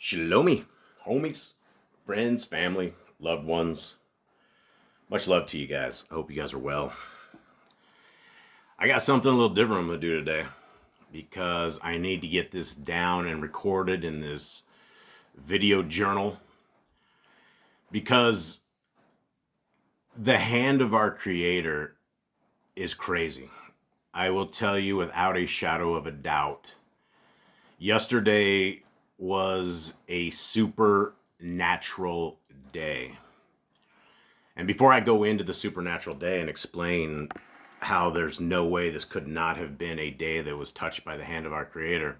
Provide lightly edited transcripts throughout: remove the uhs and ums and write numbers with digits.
Shalomi, homies, friends, family, loved ones. Much love to you guys. I hope you guys are well. I got something a little different I'm going to do today because I need to get this down and recorded in this video journal because the hand of our Creator is crazy. I will tell you without a shadow of a doubt. Yesterday was a supernatural day. And before I go into the supernatural day and explain how there's no way this could not have been a day that was touched by the hand of our Creator,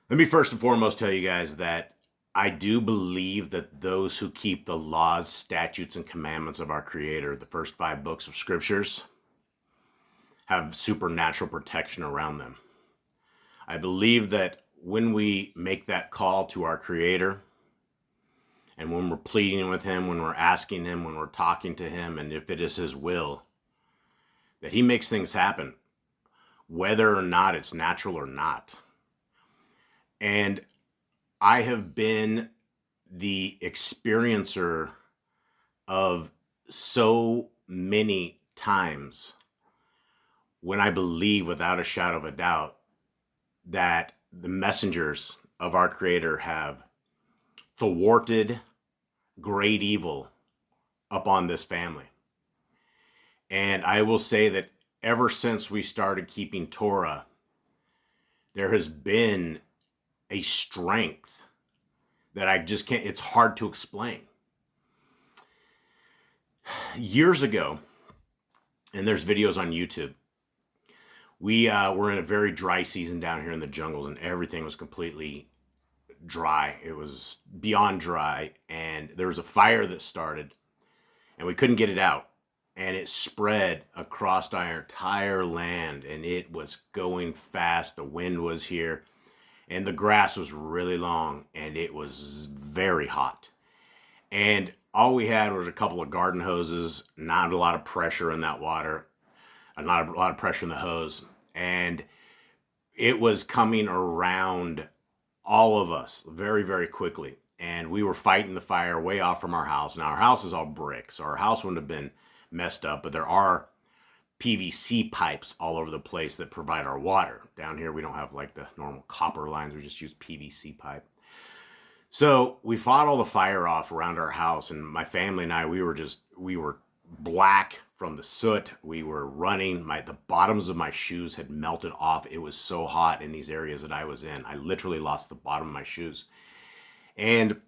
let me first and foremost tell you guys that I do believe that those who keep the laws, statutes, and commandments of our Creator, the first 5 books of Scriptures, have supernatural protection around them. I believe that when we make that call to our Creator, and when we're pleading with Him, when we're asking Him, when we're talking to Him, and if it is His will, that He makes things happen, whether or not it's natural or not. And I have been the experiencer of so many times when I believe without a shadow of a doubt that the messengers of our Creator have thwarted great evil upon this family. And I will say that ever since we started keeping Torah, there has been a strength that I just can't, it's hard to explain. Years ago, and there's videos on YouTube, we were in a very dry season down here in the jungles, and everything was completely dry. It was beyond dry, and there was a fire that started, and we couldn't get it out, and it spread across our entire land, and it was going fast. The wind was here, and the grass was really long, and it was very hot. And all we had was a couple of garden hoses, not a lot of pressure in that water, not a lot of pressure in the hose, and it was coming around all of us very, very quickly. And we were fighting the fire way off from our house. Now, our house is all brick, so our house wouldn't have been messed up, but there are PVC pipes all over the place that provide our water. Down here, we don't have like the normal copper lines. We just use PVC pipe. So we fought all the fire off around our house, and my family and I, we were black from the soot. We were running. The bottoms of my shoes had melted off. It was so hot in these areas that I was in. I literally lost the bottom of my shoes. And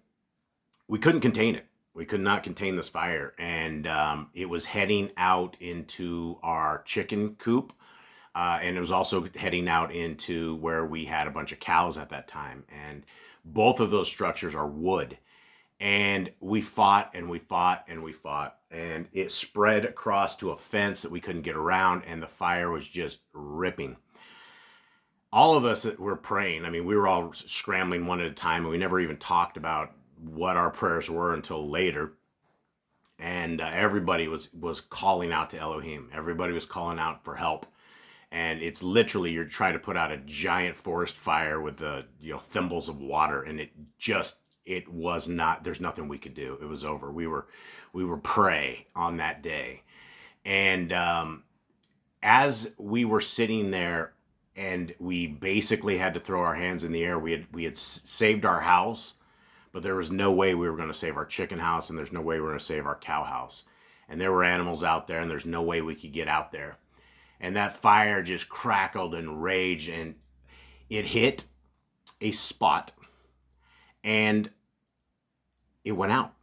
we couldn't contain it. We could not contain this fire. And it was heading out into our chicken coop. And it was also heading out into where we had a bunch of cows at that time. And both of those structures are wood. And we fought and we fought and we fought, and it spread across to a fence that we couldn't get around, and the fire was just ripping. All of us that were praying, I mean, we were all scrambling one at a time, and we never even talked about what our prayers were until later. And everybody was calling out to Elohim. Everybody was calling out for help. And it's literally, you're trying to put out a giant forest fire with thimbles of water, and it was not, there's nothing we could do. It was over. We were prey on that day. And as we were sitting there, and we basically had to throw our hands in the air, we had saved our house, but there was no way we were going to save our chicken house, and there's no way we were going to save our cow house. And there were animals out there, and there's no way we could get out there. And that fire just crackled and raged, and it hit a spot, and it went out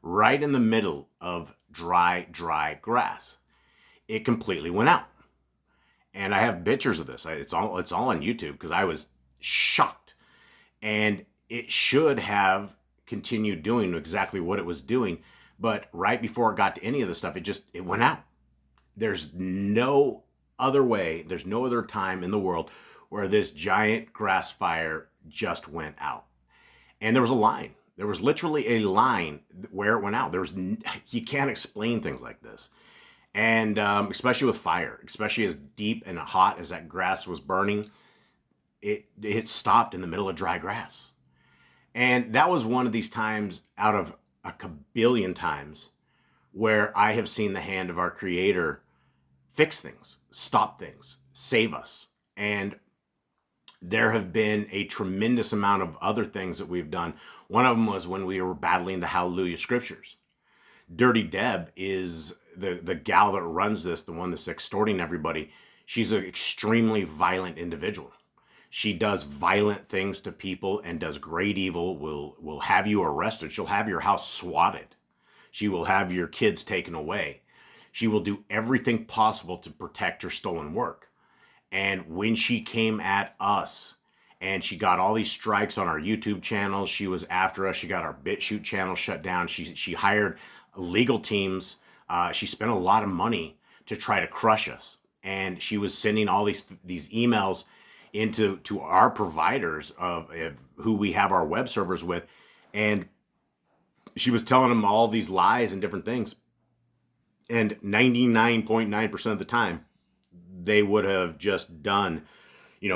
right in the middle of dry grass. It completely went out. And I have pictures of this. It's all on YouTube because I was shocked. And it should have continued doing exactly what it was doing. But right before it got to any of the stuff, it went out. There's no other way, there's no other time in the world where this giant grass fire just went out. And there was a line. There was literally a line where it went out. You can't explain things like this. And especially with fire, especially as deep and hot as that grass was burning, it stopped in the middle of dry grass. And that was one of these times out of a kabillion times where I have seen the hand of our Creator fix things, stop things, save us. And there have been a tremendous amount of other things that we've done. One of them was when we were battling the Hallelujah Scriptures. Dirty Deb is the gal that runs this, the one that's extorting everybody. She's an extremely violent individual. She does violent things to people and does great evil, will have you arrested. She'll have your house swatted. She will have your kids taken away. She will do everything possible to protect her stolen work. And when she came at us and she got all these strikes on our YouTube channel, she was after us. She got our BitChute channel shut down. She hired legal teams. She spent a lot of money to try to crush us. And she was sending all these emails to our providers of who we have our web servers with. And she was telling them all these lies and different things. And 99.9% of the time, they would have just done,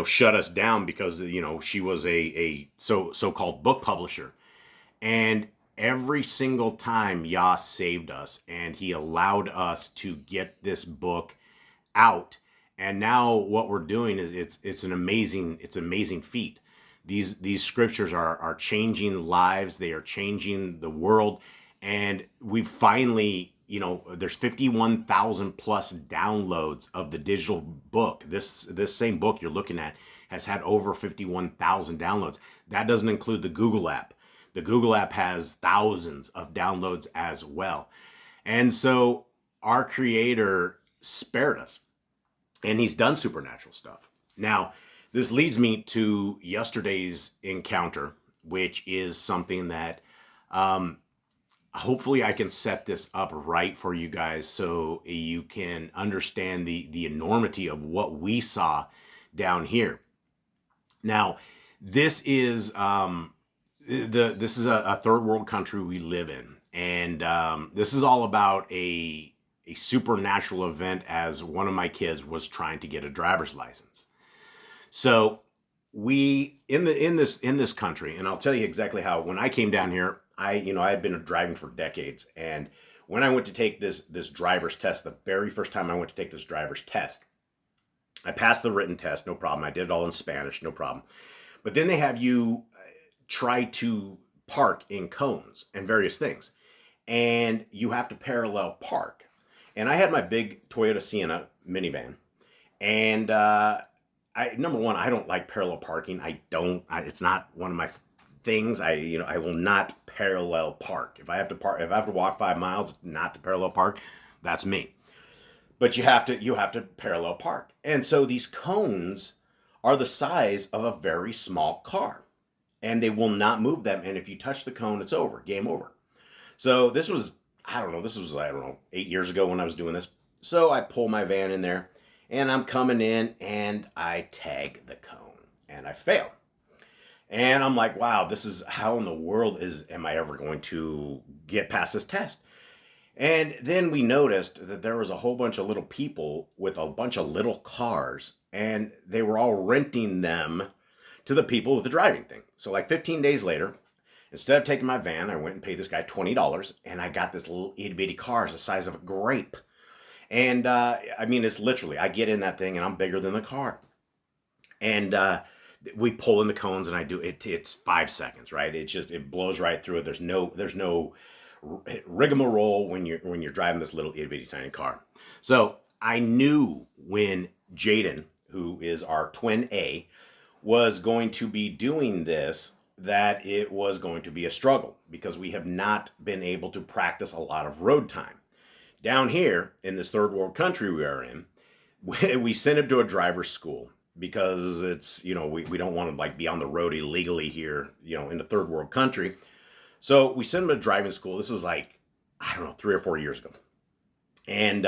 shut us down because, she was a so-called book publisher. And every single time Yah saved us and he allowed us to get this book out. And now what we're doing is it's an amazing feat. These scriptures are changing lives. They are changing the world. And we finally, there's 51,000 plus downloads of the digital book. This same book you're looking at has had over 51,000 downloads. That doesn't include the Google app. The Google app has thousands of downloads as well. And so our Creator spared us, and he's done supernatural stuff. Now, this leads me to yesterday's encounter, which is something that hopefully I can set this up right for you guys so you can understand the enormity of what we saw down here. Now, this is this is a third world country we live in, and this is all about a supernatural event as one of my kids was trying to get a driver's license. So we in this country, and I'll tell you exactly how. When I came down here, I had been driving for decades, and when I went to take this driver's test, the very first time I went to take this driver's test, I passed the written test, no problem. I did it all in Spanish, no problem. But then they have you try to park in cones and various things, and you have to parallel park. And I had my big Toyota Sienna minivan, and number one, I don't like parallel parking. It's not one of my things. I will not parallel park. If I have to walk 5 miles not to parallel park, that's me. But you have to parallel park. And so these cones are the size of a very small car, and they will not move them. And if you touch the cone, it's over, game over. So this was, I don't know, 8 years ago when I was doing this. So I pull my van in there, and I'm coming in, and I tag the cone, and I fail. And I'm like, wow, this is how in the world am I ever going to get past this test? And then we noticed that there was a whole bunch of little people with a bunch of little cars, and they were all renting them to the people with the driving thing. So like 15 days later, instead of taking my van, I went and paid this guy $20, and I got this little itty bitty car. It's the size of a grape. And it's literally, I get in that thing and I'm bigger than the car. And we pull in the cones, and I do it. It's 5 seconds, right? It blows right through it. There's no rigmarole when you're driving this little itty bitty tiny car. So I knew when Jaden, who is our twin A, was going to be doing this, that it was going to be a struggle because we have not been able to practice a lot of road time. Down here in this third world country we are in, we sent him to a driver's school because it's, we don't want to be on the road illegally here, in the third world country. So we sent him to driving school. This was 3 or 4 years ago. And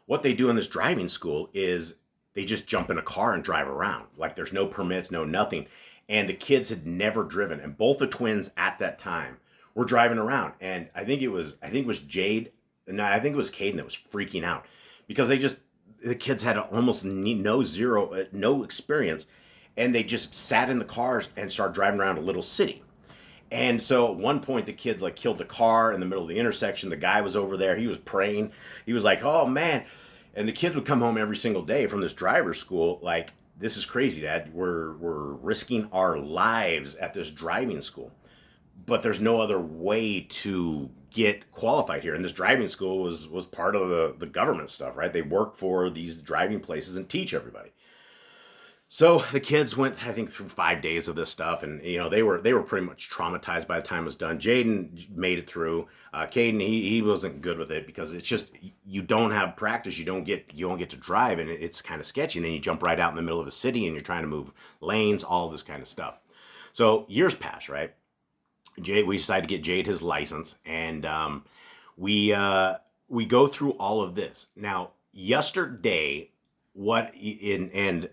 what they do in this driving school is they just jump in a car and drive around. There's no permits, no nothing. And the kids had never driven. And both the twins at that time were driving around. And I think it was Caden that was freaking out because the kids had almost no experience. and they just sat in the cars and started driving around a little city. And so at one point, the kids like killed the car in the middle of the intersection. The guy was over there. He was praying. He was like, "Oh man!" And the kids would come home every single day from this driver's school. Like, this is crazy, Dad. We're risking our lives at this driving school, but there's no other way to get qualified here. And this driving school was part of the government stuff, right? They work for these driving places and teach everybody. So the kids went, I think, through 5 days of this stuff, and they were pretty much traumatized by the time it was done. Jaden made it through. Caden, he wasn't good with it because it's just, you don't have practice, you don't get to drive, and it's kind of sketchy. And then you jump right out in the middle of a city, and you're trying to move lanes, all this kind of stuff. So years pass, right? We decided to get Jade his license, and we go through all of this. Now, yesterday, and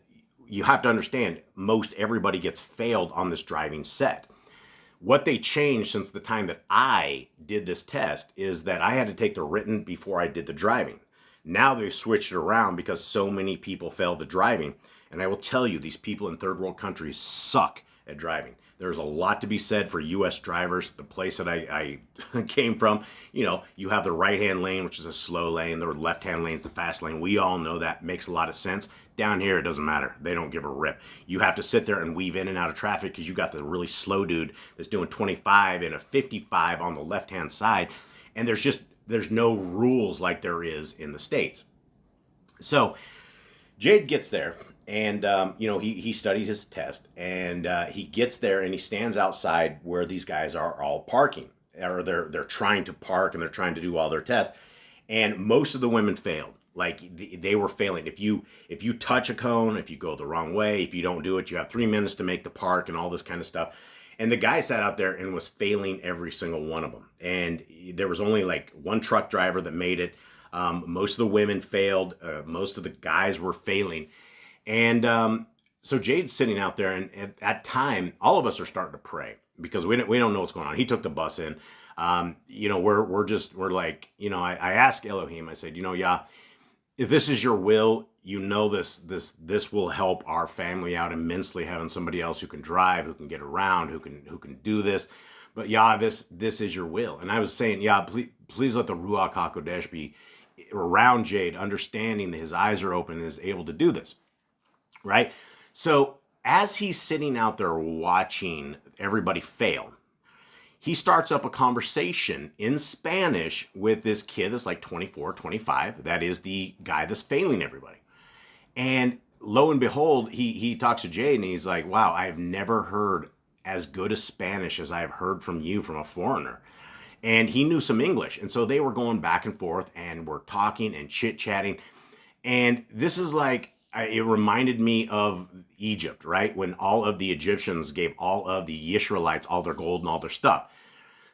you have to understand, most everybody gets failed on this driving set. What they changed since the time that I did this test is that I had to take the written before I did the driving. Now they've switched it around because so many people failed the driving. And I will tell you, these people in third world countries suck at driving. There's a lot to be said for U.S. drivers. The place that I came from, you have the right-hand lane, which is a slow lane. The left-hand lane is the fast lane. We all know that. Makes a lot of sense. Down here, it doesn't matter. They don't give a rip. You have to sit there and weave in and out of traffic because you got the really slow dude that's doing 25 and a 55 on the left-hand side. And there's no rules like there is in the States. So Jade gets there. And, he studied his test, and he gets there and he stands outside where these guys are all parking, or they're trying to park and they're trying to do all their tests. And most of the women failed. Like, they were failing. If you touch a cone, if you go the wrong way, if you don't do it, you have 3 minutes to make the park and all this kind of stuff. And the guy sat out there and was failing every single one of them. And there was only like one truck driver that made it. Most of the women failed. Most of the guys were failing. And so Jade's sitting out there, and at that time, all of us are starting to pray because we don't know what's going on. He took the bus in. We're like, I asked Elohim, I said, Yah, if this is your will, this will help our family out immensely, having somebody else who can drive, who can get around, who can do this. But Yah, this is your will. And I was saying, Yah, please let the Ruach HaKodesh be around Jade, understanding that his eyes are open and is able to do this. Right? So as he's sitting out there watching everybody fail, he starts up a conversation in Spanish with this kid that's like 24, 25. That is the guy that's failing everybody. And lo and behold, he talks to Jade and he's like, wow, I have never heard as good a Spanish as I have heard from you, from a foreigner. And he knew some English. And so they were going back and forth and were talking and chit-chatting. And this is like, it reminded me of Egypt, right? When all of the Egyptians gave all of the Israelites all their gold and all their stuff.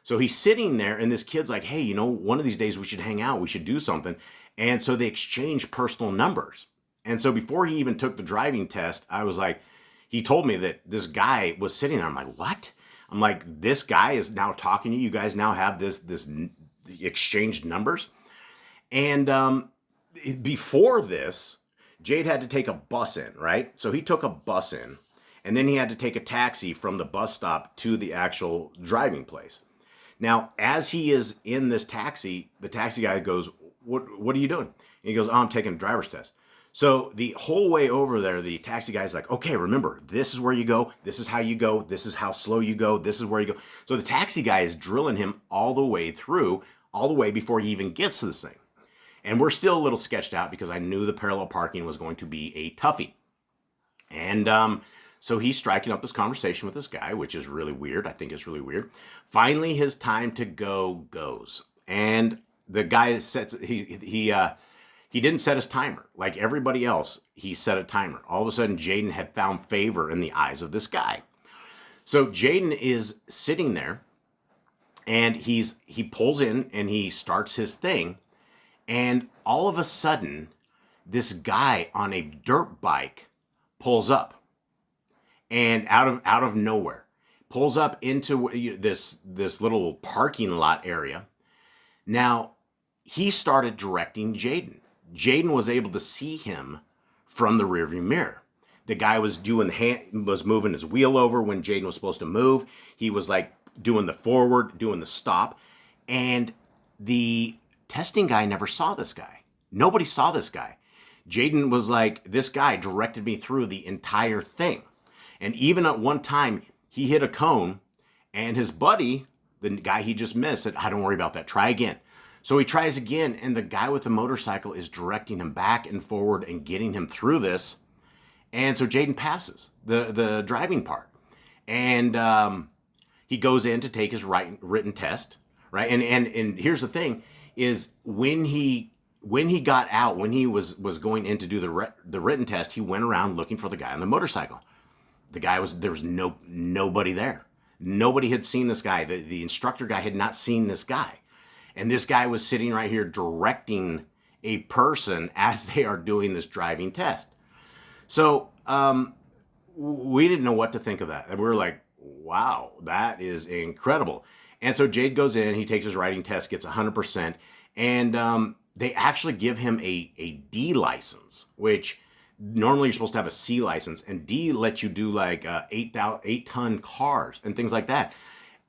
So he's sitting there and this kid's like, hey, one of these days we should hang out. We should do something. And so they exchanged personal numbers. And so before he even took the driving test, I was like, he told me that this guy was sitting there. I'm like, what? I'm like, this guy is now talking to you. You guys now have this exchanged numbers. And before this, Jade had to take a bus in, right? So he took a bus in, and then he had to take a taxi from the bus stop to the actual driving place. Now, as he is in this taxi, the taxi guy goes, what are you doing? And he goes, oh, I'm taking a driver's test. So the whole way over there, the taxi guy's like, okay, remember, this is where you go. This is how you go. This is how slow you go. This is where you go. So the taxi guy is drilling him all the way through, all the way before he even gets to this thing. And we're still a little sketched out because I knew the parallel parking was going to be a toughie. And so he's striking up this conversation with this guy, which is really weird. I think it's really weird. Finally, his time to go goes. And the guy he didn't set his timer. Like everybody else, he set a timer. All of a sudden, Jaden had found favor in the eyes of this guy. So Jaden is sitting there, and he pulls in, and he starts his thing. And all of a sudden, this guy on a dirt bike pulls up, and out of nowhere, pulls up into this little parking lot area. Now, he started directing Jaden. Jaden was able to see him from the rearview mirror. The guy was moving his wheel over when Jaden was supposed to move. He was like doing the forward, doing the stop. And the testing guy never saw this guy. Nobody saw this guy. Jaden was like, this guy directed me through the entire thing. And even at one time, he hit a cone, and his buddy, the guy he just missed, said, don't worry about that. Try again. So he tries again, and the guy with the motorcycle is directing him back and forward and getting him through this. And so Jaden passes the driving part. And he goes in to take his written test, right? And here's the thing, is when he got out, when he was going in to do the written test, he went around looking for the guy on the motorcycle. There was nobody there. Nobody had seen this guy. The instructor guy had not seen this guy. And this guy was sitting right here directing a person as they are doing this driving test. So we didn't know what to think of that. And we were like, wow, that is incredible. And so Jade goes in, he takes his writing test, gets 100%. And they actually give him a D license, which normally you're supposed to have a C license. And D lets you do like 8-ton cars and things like that.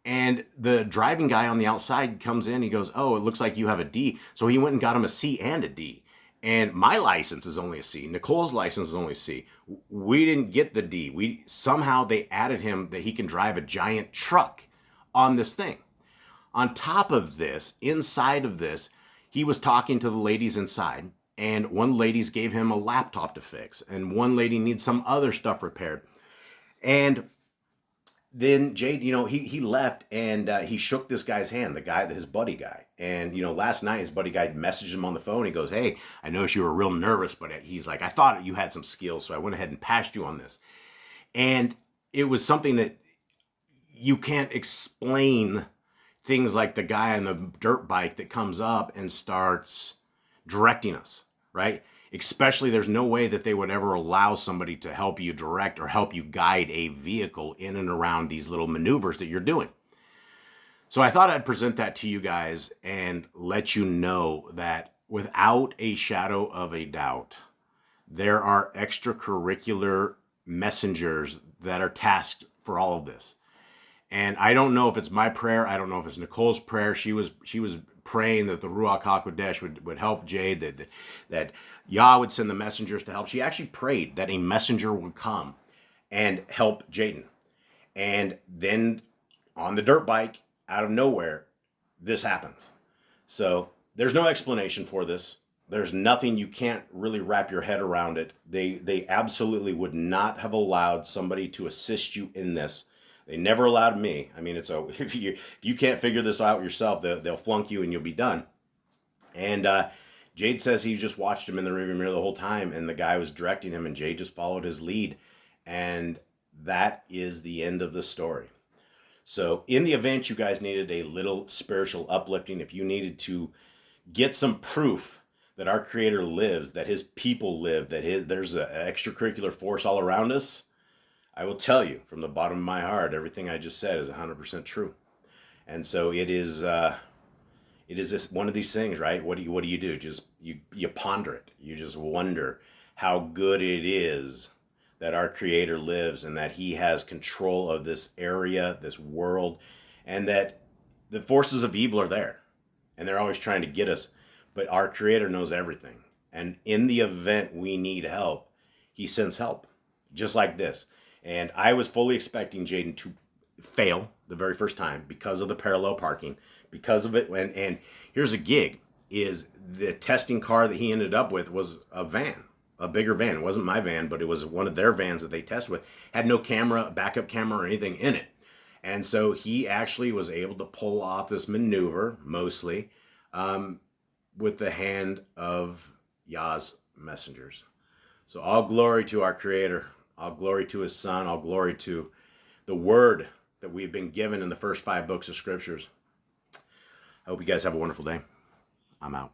And the driving guy on the outside comes in, he goes, oh, it looks like you have a D. So he went and got him a C and a D. And my license is only a C. Nicole's license is only a C. We didn't get the D. Somehow they added him that he can drive a giant truck on this thing. On top of this, inside of this, he was talking to the ladies inside. And one lady's gave him a laptop to fix. And one lady needs some other stuff repaired. And then Jade, he left, and he shook this guy's hand, his buddy guy. And, last night his buddy guy messaged him on the phone. He goes, hey, I noticed you were real nervous, but he's like, I thought you had some skills, so I went ahead and passed you on this. And it was something that you can't explain, things like the guy on the dirt bike that comes up and starts directing us, right? Especially, there's no way that they would ever allow somebody to help you direct or help you guide a vehicle in and around these little maneuvers that you're doing. So I thought I'd present that to you guys and let you know that without a shadow of a doubt, there are extracurricular messengers that are tasked for all of this. And I don't know if it's my prayer. I don't know if it's Nicole's prayer. She was praying that the Ruach HaKodesh would help Jade, that Yah would send the messengers to help. She actually prayed that a messenger would come and help Jaden. And then on the dirt bike, out of nowhere, this happens. So there's no explanation for this. There's nothing, you can't really wrap your head around it. They absolutely would not have allowed somebody to assist you in this. They never allowed me. I mean, if you can't figure this out yourself, they'll flunk you and you'll be done. And Jade says he just watched him in the rearview mirror the whole time, and the guy was directing him, and Jade just followed his lead. And that is the end of the story. So in the event you guys needed a little spiritual uplifting, if you needed to get some proof that our Creator lives, that His people live, that there's an extracurricular force all around us, I will tell you from the bottom of my heart, everything I just said is 100% true. And so it is this one of these things, right? What do you do? Just you ponder it. You just wonder how good it is that our Creator lives and that He has control of this area, this world, and that the forces of evil are there and they're always trying to get us. But our Creator knows everything. And in the event we need help, He sends help, just like this. And I was fully expecting Jaden to fail the very first time because of the parallel parking, because of it. And here's a gig, is the testing car that he ended up with was a van, a bigger van. It wasn't my van, but it was one of their vans that they tested with. Had no camera, backup camera or anything in it. And so he actually was able to pull off this maneuver, mostly, with the hand of Yah's messengers. So all glory to our Creator. All glory to His Son. All glory to the Word that we've been given in the first 5 books of Scriptures. I hope you guys have a wonderful day. I'm out.